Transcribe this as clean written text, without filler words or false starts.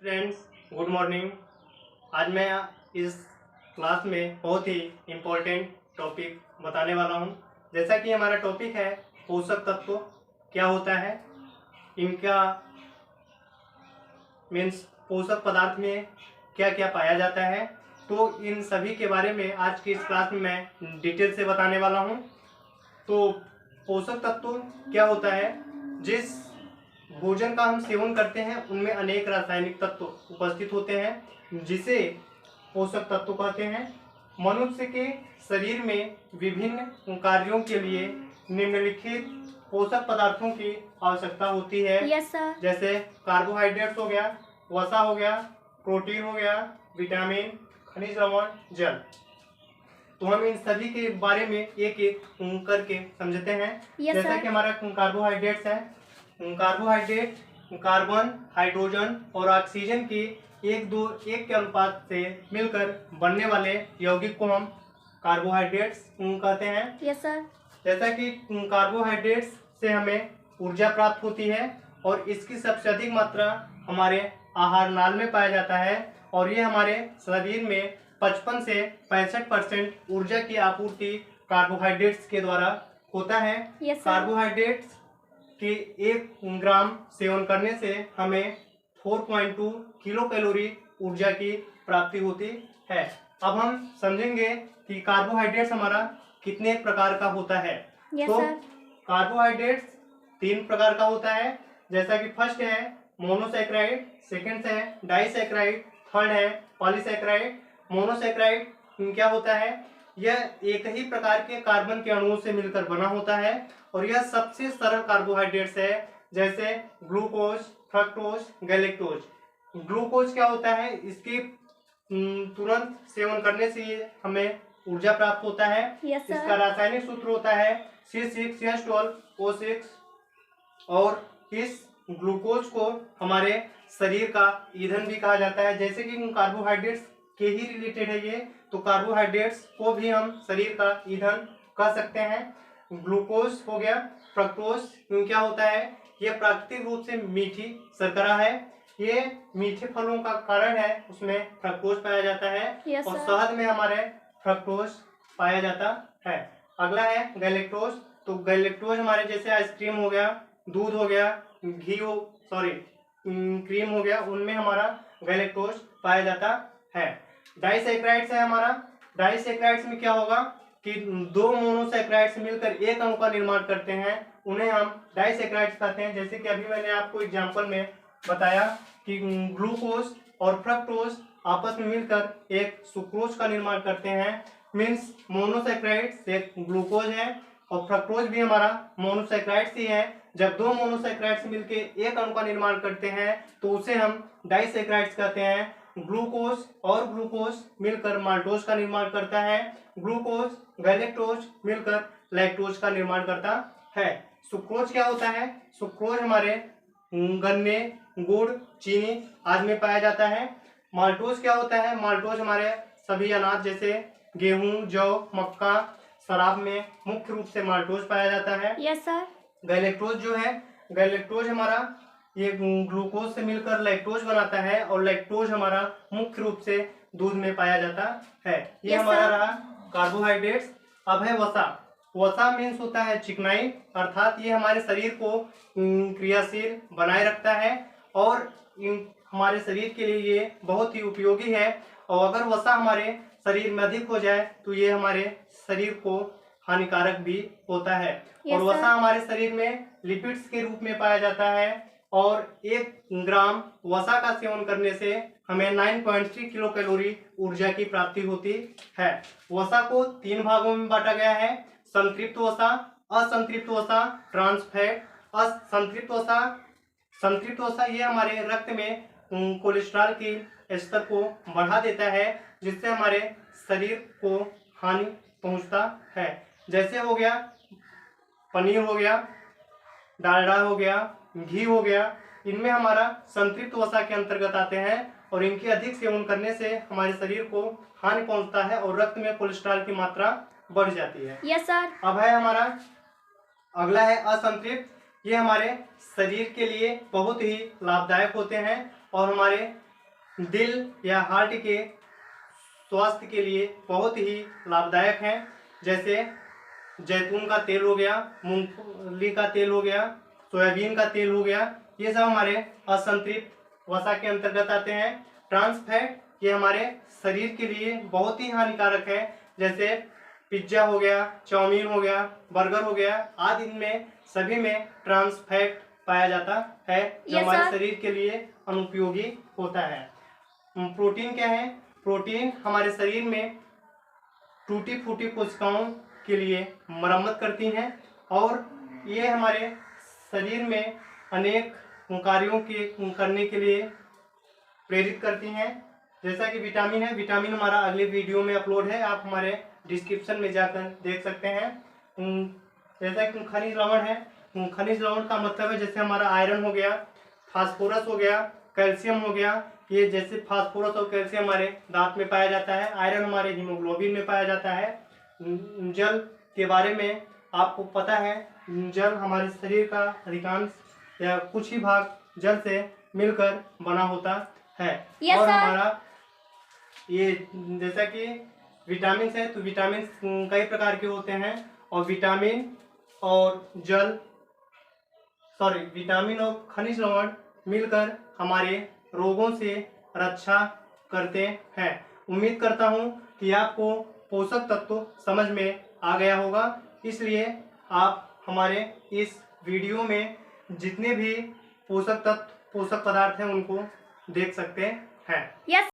Friends, good morning. आज मैं इस क्लास में बहुत ही इम्पोर्टेंट टॉपिक बताने वाला हूं। जैसा कि हमारा टॉपिक है पोषक तत्व क्या होता है, इनका मीन्स पोषक पदार्थ में क्या क्या पाया जाता है, तो इन सभी के बारे में आज की इस क्लास में मैं डिटेल से बताने वाला हूं। तो पोषक तत्व क्या होता है? जिस भोजन का हम सेवन करते हैं उनमें अनेक रासायनिक तत्व उपस्थित होते हैं, जिसे पोषक तत्व कहते हैं। मनुष्य के शरीर में विभिन्न कार्यों के लिए निम्नलिखित पोषक पदार्थों की आवश्यकता होती है। Yes sir. जैसे कार्बोहाइड्रेट्स हो गया, वसा हो गया, प्रोटीन हो गया, विटामिन, खनिज लवण, जल। तो हम इन सभी के बारे में एक एक करके समझते हैं। जैसा कि हमारा कार्बोहाइड्रेट्स है, कार्बोहाइड्रेट कार्बन, हाइड्रोजन और ऑक्सीजन की एक के अनुपात से मिलकर बनने वाले यौगिक को हम कार्बोहाइड्रेट्स कहते हैं। Yes sir. जैसा कि कार्बोहाइड्रेट्स से हमें ऊर्जा प्राप्त होती है और इसकी सबसे अधिक मात्रा हमारे आहार नाल में पाया जाता है, और ये हमारे शरीर में 55 से 65% ऊर्जा की आपूर्ति कार्बोहाइड्रेट्स के द्वारा होता है। कार्बोहाइड्रेट्स के 1 ग्राम सेवन करने से हमें 4.2 किलो कैलोरी ऊर्जा की प्राप्ति होती है। अब हम समझेंगे कि कार्बोहाइड्रेट्स हमारा कितने प्रकार का होता है। तो कार्बोहाइड्रेट्स 3 प्रकार का होता है। जैसा कि फर्स्ट है मोनोसैकेराइड, सेकंड है डाइसैकेराइड, थर्ड है पॉलीसैकेराइड। मोनोसैकेराइड क्या होता है? यह एक ही प्रकार के कार्बन के अणुओं से मिलकर बना होता है और यह सबसे सरल कार्बोहाइड्रेट्स है, जैसे ग्लूकोज, फ्रक्टोज, गैलेक्टोज। ग्लूकोज क्या होता है? इसके तुरंत सेवन करने से हमें ऊर्जा प्राप्त होता है। इसका रासायनिक सूत्र होता है C6H12O6 और इस ग्लूकोज को हमारे शरीर का ईंधन भी कहा जाता है। जैसे कि कार्बोहाइड्रेट्स के ही रिलेटेड है ये, तो कार्बोहाइड्रेट्स को भी हम शरीर का ईंधन कह सकते हैं। ग्लूकोज हो गया। फ्रक्टोज क्या होता है? यह प्राकृतिक रूप से मीठी शर्करा है। ये मीठे फलों का कारण है, उसमें फ्रक्टोज पाया जाता है और शहद में हमारे फ्रक्टोज पाया जाता है। अगला है गैलेक्टोज। तो गैलेक्टोज हमारे जैसे आइसक्रीम हो गया, दूध हो गया, क्रीम हो गया, उनमें हमारा गैलेक्टोज पाया जाता है। डाइसैकेराइड्स है हमारा। डाइसैकेराइड्स में क्या होगा कि 2 मोनोसैकेराइड्स मिलकर एक अणु का निर्माण करते हैं, उन्हें हम डाइसैकेराइड्स कहते हैं। जैसे कि अभी मैंने आपको एग्जांपल में बताया कि ग्लूकोज और फ्रक्टोज आपस में मिलकर एक सुक्रोज का निर्माण करते हैं। मीन्स मोनोसैकेराइड्स एक ग्लूकोज है और फ्रक्टोज भी हमारा मोनोसैकेराइड्स ही है। जब 2 मोनोसैकेराइड्स मिलकर एक अणु का निर्माण करते हैं तो उसे हम डाइसैकेराइड्स कहते हैं। ग्लूकोज और ग्लूकोज मिलकर माल्टोज का निर्माण करता है। ग्लूकोज गैलेक्टोज मिलकर लैक्टोज का निर्माण करता है। सुक्रोज क्या होता है? सुक्रोज हमारे गन्ने, गुड़, चीनी आदि में पाया जाता है। माल्टोज क्या होता है? माल्टोज हमारे सभी अनाज जैसे गेहूं, जौ, मक्का, शराब में मुख्य रूप से माल्टोज पाया जाता है। Yes sir. गैलेक्टोज जो है, गैलेक्टोज हमारा ये ग्लूकोज से मिलकर लैक्टोज बनाता है और लैक्टोज हमारा मुख्य रूप से दूध में पाया जाता है। ये हमारा रहा कार्बोहाइड्रेट्स। अब है वसा। वसा मीन्स होता है चिकनाई, अर्थात ये हमारे शरीर को क्रियाशील बनाए रखता है और हमारे शरीर के लिए ये बहुत ही उपयोगी है। और अगर वसा हमारे शरीर में अधिक हो जाए तो ये हमारे शरीर को हानिकारक भी होता है। और वसा हमारे शरीर में लिपिड्स के रूप में पाया जाता है और 1 ग्राम वसा का सेवन करने से हमें 9.3 किलो कैलोरी ऊर्जा की प्राप्ति होती है। वसा को 3 भागों में बांटा गया है: संतृप्त वसा, असंतृप्त वसा, ट्रांस फैट। संतृप्त वसा ये हमारे रक्त में कोलेस्ट्रॉल की स्तर को बढ़ा देता है, जिससे हमारे शरीर को हानि पहुंचता है। जैसे हो गया पनीर हो गया, डालडा हो गया, घी हो गया, इनमें हमारा संतृप्त वसा के अंतर्गत आते हैं और इनके अधिक सेवन करने से हमारे शरीर को हानि पहुंचता है और रक्त में कोलेस्ट्रॉल की मात्रा बढ़ जाती है। Yes sir. अब है हमारा अगला है असंतृप्त। ये हमारे शरीर के लिए बहुत ही लाभदायक होते हैं और हमारे दिल या हार्ट के स्वास्थ्य के लिए बहुत ही लाभदायक हैं। जैसे जैतून का तेल हो गया, मूंगफली का तेल हो गया, सोयाबीन का तेल हो गया, ये सब हमारे असंतुलित वसा के अंतर्गत आते हैं। ट्रांस फैट ये हमारे शरीर के लिए बहुत ही हानिकारक है। जैसे पिज्जा हो गया, चाउमीन हो गया, बर्गर हो गया आदि में सभी में ट्रांस फैट पाया जाता है, जो हमारे शरीर के लिए अनुपयोगी होता है। प्रोटीन क्या है? प्रोटीन हमारे शरीर में टूटी फूटी कोशिकाओं के लिए मरम्मत करती हैं और ये हमारे शरीर में अनेक कार्यों के करने के लिए प्रेरित करती हैं। जैसा कि विटामिन है, विटामिन हमारा अगले वीडियो में अपलोड है, आप हमारे डिस्क्रिप्शन में जाकर देख सकते हैं। जैसा कि खनिज लवण है, खनिज लवण का मतलब है जैसे हमारा आयरन हो गया, फास्फोरस हो गया, कैल्शियम हो गया। ये जैसे फास्फोरस और कैल्शियम हमारे दांत में पाया जाता है, आयरन हमारे हीमोग्लोबिन में पाया जाता है। जल के बारे में आपको पता है, जल हमारे शरीर का अधिकांश या कुछ ही भाग जल से मिलकर बना होता है। और हमारा ये जैसा कि विटामिन है, तो विटामिन कई प्रकार के होते हैं और विटामिन और विटामिन और खनिज लवण मिलकर हमारे रोगों से रक्षा करते हैं। उम्मीद करता हूँ कि आपको पोषक तत्व समझ में आ गया होगा, इसलिए आप हमारे इस वीडियो में जितने भी पोषक तत्व पोषक पदार्थ हैं उनको देख सकते हैं।